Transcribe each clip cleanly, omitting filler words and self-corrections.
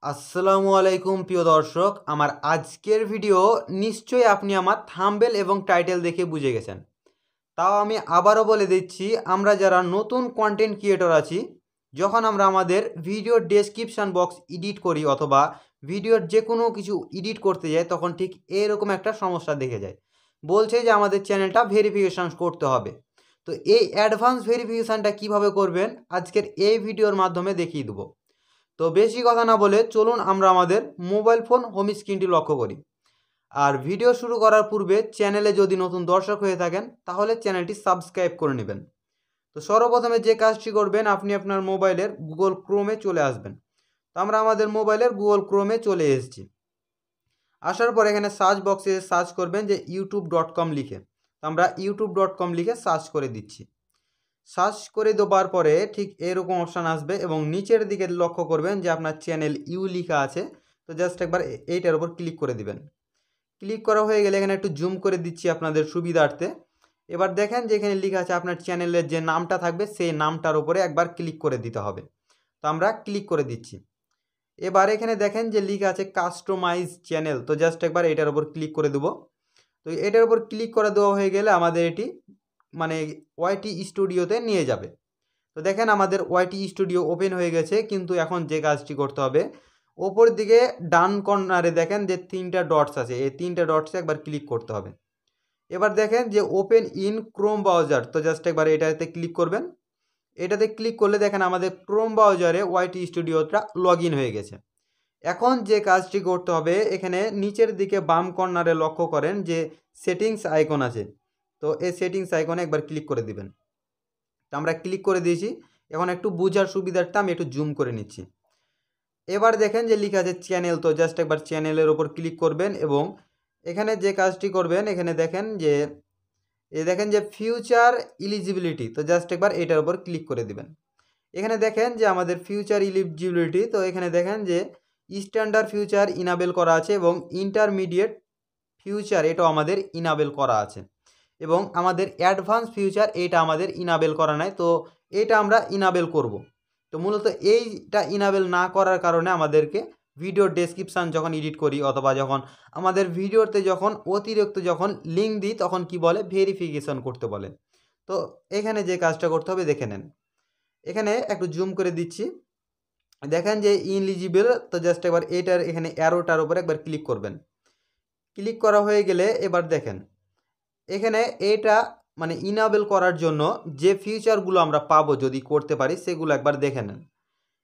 আসসালামু আলাইকুম প্রিয় দর্শক, আমার আজকের ভিডিও নিশ্চয়ই আপনি আমার থাম্বনেল এবং টাইটেল দেখে বুঝে গেছেন। তাও আমি আবারও বলে দিচ্ছি, আমরা যারা নতুন কন্টেন্ট ক্রিয়েটর আছি, যখন আমরা আমাদের ভিডিও ডেসক্রিপশন বক্স এডিট করি অথবা ভিডিওর যে কোনো কিছু এডিট করতে যাই, তখন ঠিক এরকম একটা সমস্যা দেখে যায়। বলছে যে আমাদের চ্যানেলটা ভেরিফিকেশান করতে হবে। তো এই অ্যাডভান্স ভেরিফিকেশানটা কিভাবে করবেন আজকের এই ভিডিওর মাধ্যমে দেখিয়ে দেবো। তো বেশি কথা না বলে চলুন আমরা আমাদের মোবাইল ফোন হোম স্ক্রিনটি লক্ষ্য করি। আর ভিডিও শুরু করার পূর্বে চ্যানেলে যদি নতুন দর্শক হয়ে থাকেন তাহলে চ্যানেলটি সাবস্ক্রাইব করে নেবেন। তো সর্বপ্রথমে যে কাজটি করবেন, আপনি আপনার মোবাইলের গুগল ক্রোমে চলে আসবেন। তো আমরা আমাদের মোবাইলের গুগল ক্রোমে চলে এসেছি। আসার পর এখানে সার্চ বক্সে সার্চ করবেন যে youtube.com লিখে। তো আমরা youtube.com লিখে সার্চ করে দিচ্ছি। সার্চ করে দেওয়ার পরে ঠিক এরকম অপশান আসবে এবং নিচের দিকে লক্ষ্য করবেন যে আপনার চ্যানেল ইউ লেখা আছে। তো জাস্ট একবার এইটার উপর ক্লিক করে দিবেন। ক্লিক করা হয়ে গেলে এখানে একটু জুম করে দিচ্ছি আপনাদের সুবিধার্থে। এবার দেখেন যে এখানে লেখা আছে আপনার চ্যানেলের যে নামটা থাকবে সেই নামটার উপরে একবার ক্লিক করে দিতে হবে। তো আমরা ক্লিক করে দিচ্ছি। এবার এখানে দেখেন যে লেখা আছে কাস্টমাইজ চ্যানেল। তো জাস্ট একবার এটার উপর ক্লিক করে দেবো। তো এটার উপর ক্লিক করে দেওয়া হয়ে গেলে আমাদের এটি মানে ওয়াইটি স্টুডিওতে নিয়ে যাবে। তো দেখেন আমাদের ওয়াইটি স্টুডিও ওপেন হয়ে গেছে, কিন্তু এখন যে কাজটি করতে হবে, ওপর দিকে ডান কর্নারে দেখেন যে 3টা ডটস আছে, এই 3টা ডটসে একবার ক্লিক করতে হবে। এবার দেখেন যে ওপেন ইন ক্রোম ব্রাউজার। তো জাস্ট একবার এটাতে ক্লিক করবেন। এটাতে ক্লিক করলে দেখেন আমাদের ক্রোম ব্রাউজারে ওয়াইটি স্টুডিওটা লগ ইন হয়ে গেছে। এখন যে কাজটি করতে হবে, এখানে নিচের দিকে বাম কর্নারে লক্ষ্য করেন যে সেটিংস আইকন আছে। তো এই সেটিংস আইকনে একবার ক্লিক করে দিবেন। তো আমরা ক্লিক করে দিয়েছি। এখন একটু বোঝার সুবিধার্থে আমি একটু জুম করে নিচ্ছি। এবার দেখেন যে লেখা আছে চ্যানেল। তো জাস্ট একবার চ্যানেলের ওপর ক্লিক করবেন এবং এখানে যে কাজটি করবেন, এখানে দেখেন যে দেখেন যে ফিউচার ইলিজিবিলিটি। তো জাস্ট একবার এটার উপর ক্লিক করে দিবেন। এখানে দেখেন যে আমাদের ফিউচার ইলিজিবিলিটি, তো এখানে দেখেন যে স্ট্যান্ডার্ড ফিউচার ইনাবেল করা আছে এবং ইন্টারমিডিয়েট ফিউচার এটাও আমাদের ইনাবেল করা আছে এবং আমাদের অ্যাডভান্স ফিউচার এটা আমাদের ইনাবেল করা নাই। তো এটা আমরা ইনাবেল করব। তো মূলত এইটা ইনাবেল না করার কারণে আমাদেরকে ভিডিও ডেসক্রিপশান যখন এডিট করি অথবা যখন আমাদের ভিডিওতে যখন অতিরিক্ত যখন লিঙ্ক দিই তখন কি বলে, ভেরিফিকেশন করতে বলে। তো এখানে যে কাজটা করতে হবে দেখে নেন। এখানে একটু জুম করে দিচ্ছি। দেখেন যে ইনএলিজিবল। তো জাস্ট একবার এটার এখানে অ্যারোটার উপর একবার ক্লিক করবেন। ক্লিক করা হয়ে গেলে এবার দেখেন এখানে এটা মানে ইনাবেল করার জন্য যে ফিচারগুলো আমরা পাবো যদি করতে পারি সেগুলো একবার দেখে নেন।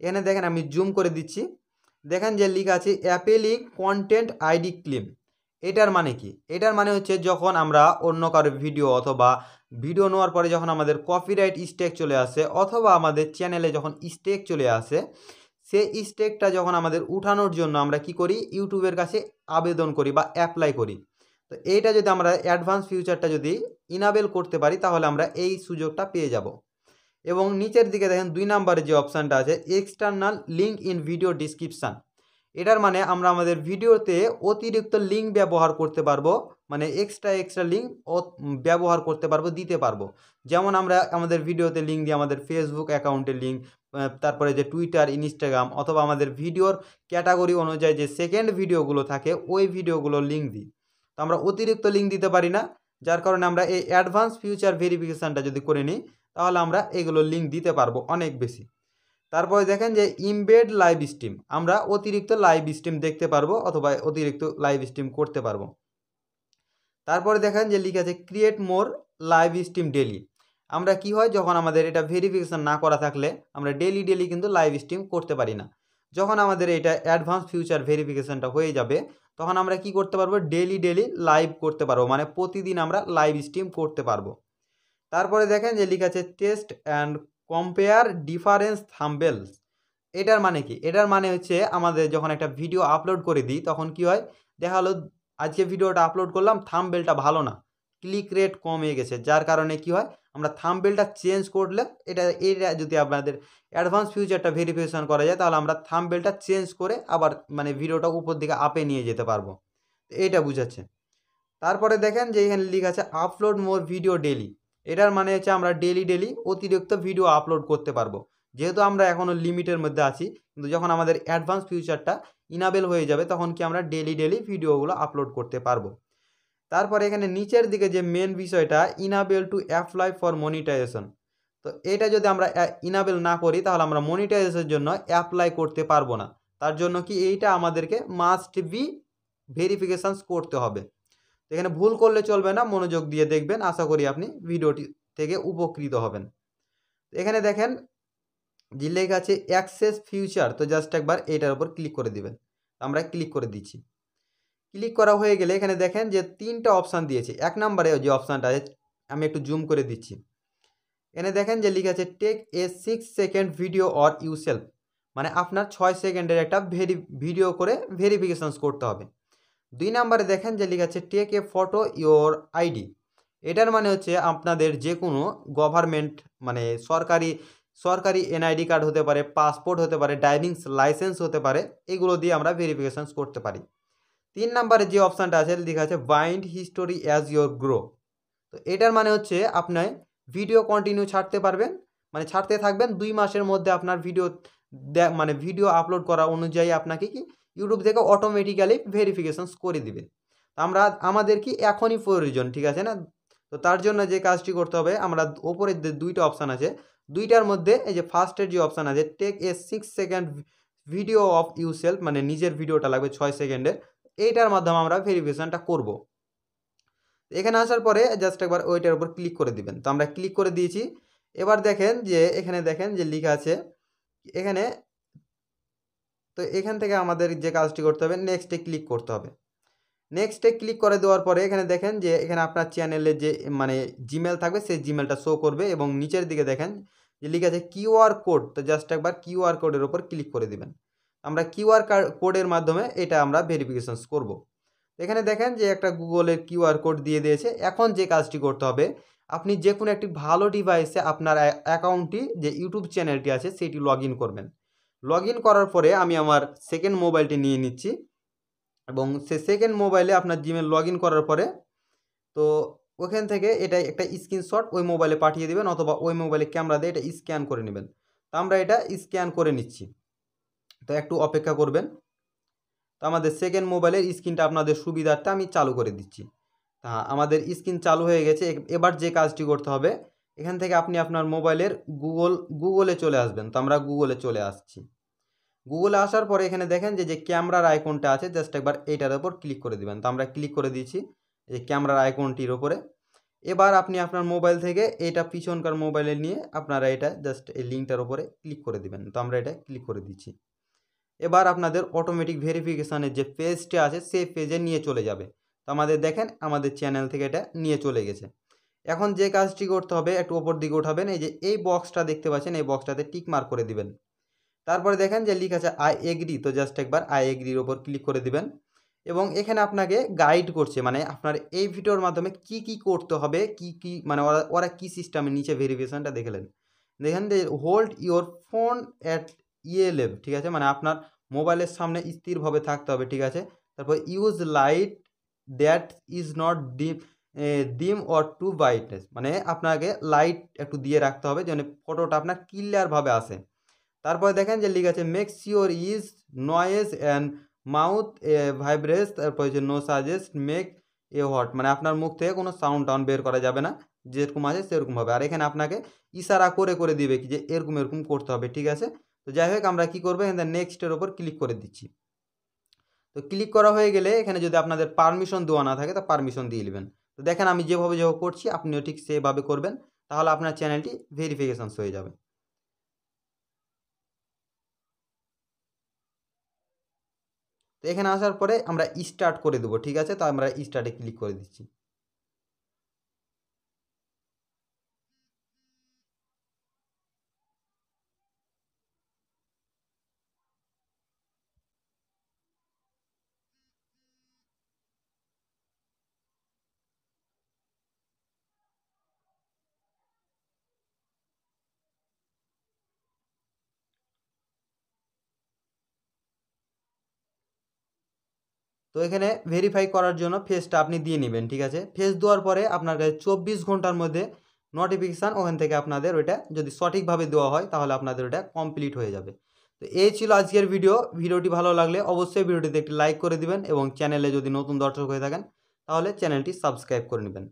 এখানে দেখেন আমি জুম করে দিচ্ছি। দেখেন যে লেখা আছে অ্যাপেলি কন্টেন্ট আইডি ক্লেম। এটার মানে কি? এটার মানে হচ্ছে যখন আমরা অন্য কারো ভিডিও অথবা ভিডিও নেওয়ার পরে যখন আমাদের কপিরাইট স্ট্রাইক চলে আসে অথবা আমাদের চ্যানেলে যখন স্ট্রাইক চলে আসে, সেই স্ট্রাইকটা যখন আমাদের উঠানোর জন্য আমরা কি করি, ইউটিউবের কাছে আবেদন করি বা অ্যাপ্লাই করি। তো এইটা যদি আমরা অ্যাডভান্স ফিউচারটা যদি ইনাবেল করতে পারি তাহলে আমরা এই সুযোগটা পেয়ে যাব। এবং নিচের দিকে দেখেন 2 নম্বরে যে অপশানটা আছে external link in video description. এটার মানে আমরা আমাদের ভিডিওতে অতিরিক্ত লিঙ্ক ব্যবহার করতে পারবো, মানে এক্সট্রা লিঙ্ক ব্যবহার করতে পারবো, দিতে পারবো। যেমন আমরা আমাদের ভিডিওতে লিঙ্ক দিই আমাদের ফেসবুক অ্যাকাউন্টের লিঙ্ক, তারপরে যে টুইটার, ইনস্টাগ্রাম অথবা আমাদের ভিডিওর ক্যাটাগরি অনুযায়ী যে সেকেন্ড ভিডিওগুলো থাকে ওই ভিডিওগুলোর লিঙ্ক দিই। তো আমরা অতিরিক্ত লিঙ্ক দিতে পারি না, যার কারণে আমরা এই অ্যাডভান্স ফিউচার ভেরিফিকেশানটা যদি করে নিই তাহলে আমরা এগুলো লিঙ্ক দিতে পারবো অনেক বেশি। তারপরে দেখেন যে ইমবেড লাইভ স্ট্রিম, আমরা অতিরিক্ত লাইভ স্ট্রিম দেখতে পারবো অথবা অতিরিক্ত লাইভ স্ট্রিম করতে পারবো। তারপরে দেখেন যে লিখে আছে ক্রিয়েট মোর লাইভ স্ট্রিম ডেলি। আমরা কি হয় যখন আমাদের এটা ভেরিফিকেশান না করা থাকলে আমরা ডেলি কিন্তু লাইভ স্ট্রিম করতে পারি না। যখন আমাদের এটা অ্যাডভান্স ফিউচার ভেরিফিকেশানটা হয়ে যাবে তখন আমরা কি করতে পারবো, ডেলি লাইভ করতে পারবো, মানে প্রতিদিন আমরা লাইভ স্ট্রিম করতে পারবো। তারপরে দেখেন যে লেখা আছে টেস্ট অ্যান্ড কম্পেয়ার ডিফারেন্স থাম্বনেলস। এটার মানে কি? এটার মানে হচ্ছে আমাদের যখন একটা ভিডিও আপলোড করে দিই তখন কি হয়, দেখা হলো আজকে ভিডিওটা আপলোড করলাম, থাম্বনেলটা ভালো না, ক্লিক রেট কমে গেছে, যার কারণে কি হয় আমরা থাম্বনেলটা চেঞ্জ করলে এটা যদি আপনাদের অ্যাডভান্স ফিউচারটা ভেরিফিকেশন করা যায় তাহলে আমরা থাম্বনেলটা চেঞ্জ করে আবার মানে ভিডিওটা উপর দিকে আপে নিয়ে যেতে পারবো। এইটা বুঝাচ্ছে। তারপরে দেখেন যে এখানে লেখা আছে আপলোড মোর ভিডিও ডেলি। এটার মানে হচ্ছে আমরা ডেলি অতিরিক্ত ভিডিও আপলোড করতে পারবো। যেহেতু আমরা এখনও লিমিটের মধ্যে আছি, কিন্তু যখন আমাদের অ্যাডভান্স ফিউচারটা ইনাবেল হয়ে যাবে তখন কি আমরা ডেলি ভিডিওগুলো আপলোড করতে পারবো। তারপরে এখানে নিচের দিকে যে মেন বিষয়টা, enable to apply for monetization, তো এটা যদি আমরা ইনাবেল না করি তাহলে আমরা মনিটাইজেশনের জন্য অ্যাপ্লাই করতে পারবো না। তার জন্য কি এইটা আমাদেরকে মাস্ট বি ভেরিফিকেশানস করতে হবে। তো এখানে ভুল করলে চলবে না, মনোযোগ দিয়ে দেখবেন, আশা করি আপনি ভিডিওটি থেকে উপকৃত হবেন। এখানে দেখেন যে লেখা আছে অ্যাক্সেস ফিউচার, তো জাস্ট একবার এটার উপর ক্লিক করে দিবেন। আমরা ক্লিক করে দিচ্ছি। ক্লিক করা হয়ে গেলে এখানে দেখেন যে 3টা অপশান দিয়েছে। 1 নম্বরে যে অপশানটা আছে, আমি একটু জুম করে দিচ্ছি, এখানে দেখেন যে লেখা আছে take a 6 second video of yourself, মানে আপনার 6 সেকেন্ডের একটা ভিডিও করে ভেরিফিকেশানস করতে হবে। 2 নম্বরে দেখেন যে লেখা আছে take a photo your ID, এটার মানে হচ্ছে আপনাদের যে কোনো গভর্নমেন্ট মানে সরকারি এনআইডি কার্ড হতে পারে, পাসপোর্ট হতে পারে, ড্রাইভিং লাইসেন্স হতে পারে, এগুলো দিয়ে আমরা ভেরিফিকেশানস করতে পারি। 3 নম্বরে যে অপশানটা আছে লেখা আছে bind history as your grow, তো এটার মানে হচ্ছে আপনি ভিডিও কন্টিনিউ ছাড়তে পারবেন, মানে ছাড়তে থাকবেন 2 মাসের মধ্যে আপনার মানে ভিডিও আপলোড করা অনুযায়ী আপনাকে কি ইউটিউব থেকে অটোমেটিক্যালি ভেরিফিকেশানস করে দিবে। আমাদের কি এখনই প্রয়োজন, ঠিক আছে না? তো তার জন্য যে কাজটি করতে হবে, আমরা ওপরের যে 2টা অপশান আছে, 2টার মধ্যে এই যে ফার্স্টের যে অপশান আছে take a 6 second video of yourself, মানে নিজের ভিডিওটা লাগবে 6 সেকেন্ডের, এইটার মাধ্যমে আমরা ভেরিফিকেশানটা করব। এখানে আসার পরে জাস্ট একবার ওইটার উপর ক্লিক করে দিবেন। তো আমরা ক্লিক করে দিয়েছি। এবার দেখেন যে এখানে দেখেন যে লেখা আছে এখানে, তো এখান থেকে আমাদের যে কাজটি করতে হবে নেক্সটে ক্লিক করতে হবে। নেক্সটে ক্লিক করে দেওয়ার পরে এখানে দেখেন যে এখানে আপনার চ্যানেলে যে মানে জিমেল থাকবে সেই জিমেলটা শো করবে, এবং নিচের দিকে দেখেন যে লেখা আছে কিউআর কোড, তো জাস্ট একবার কিউআর কোডের উপর ক্লিক করে দিবেন। আমরা কিউআর কোডের মাধ্যমে এটা আমরা ভেরিফিকেশানস করব। এখানে দেখেন যে একটা গুগলের কিউআর কোড দিয়ে দিয়েছে। এখন যে কাজটি করতে হবে, আপনি যে কোনো একটি ভালো ডিভাইসে আপনার অ্যাকাউন্টটি যে ইউটিউব চ্যানেলটি আছে সেটি লগ ইন করবেন। লগ ইন করার পরে আমি আমার সেকেন্ড মোবাইলটি নিয়ে নিচ্ছি, এবং সে সেকেন্ড মোবাইলে আপনার জিমেল লগ ইন করার পরে তো ওখান থেকে এটা একটা স্ক্রিনশট ওই মোবাইলে পাঠিয়ে দেবেন, অথবা ওই মোবাইলে ক্যামেরা দিয়ে এটা স্ক্যান করে নেবেন। তো আমরা এটা স্ক্যান করে নিচ্ছি, তো একটু অপেক্ষা করবেন। তো আমাদের সেকেন্ড মোবাইলের স্ক্রিনটা আপনাদের সুবিধার্থে আমি চালু করে দিচ্ছি। আমাদের স্ক্রিন চালু হয়ে গেছে। এবার যে কাজটি করতে হবে, এখান থেকে আপনি আপনার মোবাইলের গুগলে চলে আসবেন। তো আমরা গুগলে চলে আসছি। গুগলে আসার পরে এখানে দেখেন যে ক্যামেরার আইকনটা আছে, জাস্ট একবার এইটার ওপর ক্লিক করে দিবেন। তো আমরা ক্লিক করে দিয়েছি এই ক্যামেরার আইকনটির ওপরে। এবার আপনি আপনার মোবাইল থেকে এটা পিছনকার মোবাইলে নিয়ে আপনারা এটা জাস্ট এই লিঙ্কটার ওপরে ক্লিক করে দিবেন। তো আমরা এটা ক্লিক করে দিচ্ছি। এবার আপনাদের অটোমেটিক ভেরিফিকেশানের যে পেজটা আছে সেই পেজে নিয়ে চলে যাবে। তো আমাদের দেখেন আমাদের চ্যানেল থেকে এটা নিয়ে চলে গেছে। এখন যে কাজটি করতে হবে, একটু ওপর দিকে উঠাবেন, এই যে এই বক্সটা দেখতে পাচ্ছেন, এই বক্সটাতে টিক মার্ক করে দিবেন। তারপরে দেখেন যে লেখা আছে আই এগ্রি, তো জাস্ট একবার আই এগ্রির ওপর ক্লিক করে দিবেন। এবং এখানে আপনাকে গাইড করছে, মানে আপনার এই ভিডিওর মাধ্যমে কি করতে হবে, কি মানে ওরা কী সিস্টেমে নিচে ভেরিফিকেশানটা দেখলেন। দেখেন যে হোল্ড ইওর ফোন অ্যাট ইয়ে লেভ, ঠিক আছে, মানে আপনার মোবাইলের সামনে স্থিরভাবে থাকতে হবে, ঠিক আছে। তারপর use light that is not ডিম অর টু ব্রাইটনেস, মানে আপনাকে লাইট একটু দিয়ে রাখতে হবে যেন ফটোটা আপনার ক্লিয়ারভাবে আসে। তারপরে দেখেন যে লেখা আছে make sure is noise and mouth vibrates, তারপর হচ্ছে no suggest make a hot, মানে আপনার মুখ থেকে কোনো সাউন্ড বের করা যাবে না, যেরকম আছে সেরকম হবে। আর এখানে আপনাকে ইশারা করে দিবে কি যে এরকম করতে হবে, ঠিক আছে। তো যাই হোক, আমরা কী করবো, এখানে নেক্সটের ওপর ক্লিক করে দিচ্ছি। তো ক্লিক করা হয়ে গেলে এখানে যদি আপনাদের পারমিশন দেওয়া না থাকে তা পারমিশন দিয়ে নেবেন। তো দেখেন আমি যেভাবে করছি আপনিও ঠিক সেভাবে করবেন, তাহলে আপনার চ্যানেলটি ভেরিফিকেশানস হয়ে যাবে। তো এখানে আসার পরে আমরা স্টার্ট করে দেবো, ঠিক আছে। তো আমরা স্টার্টে ক্লিক করে দিচ্ছি। তো এখানে ভেরিফাই করার জন্য ফেসটা আপনি দিয়ে নেবেন, ঠিক আছে। ফেস দেওয়ার পরে আপনার কাছে 24 ঘন্টার মধ্যে নোটিফিকেশান, ওখান থেকে আপনাদের ওইটা যদি সঠিকভাবে দেওয়া হয় তাহলে আপনাদের ওটা কমপ্লিট হয়ে যাবে। তো এই ছিল আজকের ভিডিওটি ভালো লাগলে অবশ্যই ভিডিওটিতে একটি লাইক করে দিবেন এবং চ্যানেলে যদি নতুন দর্শক হয়ে থাকেন তাহলে চ্যানেলটি সাবস্ক্রাইব করে নেবেন।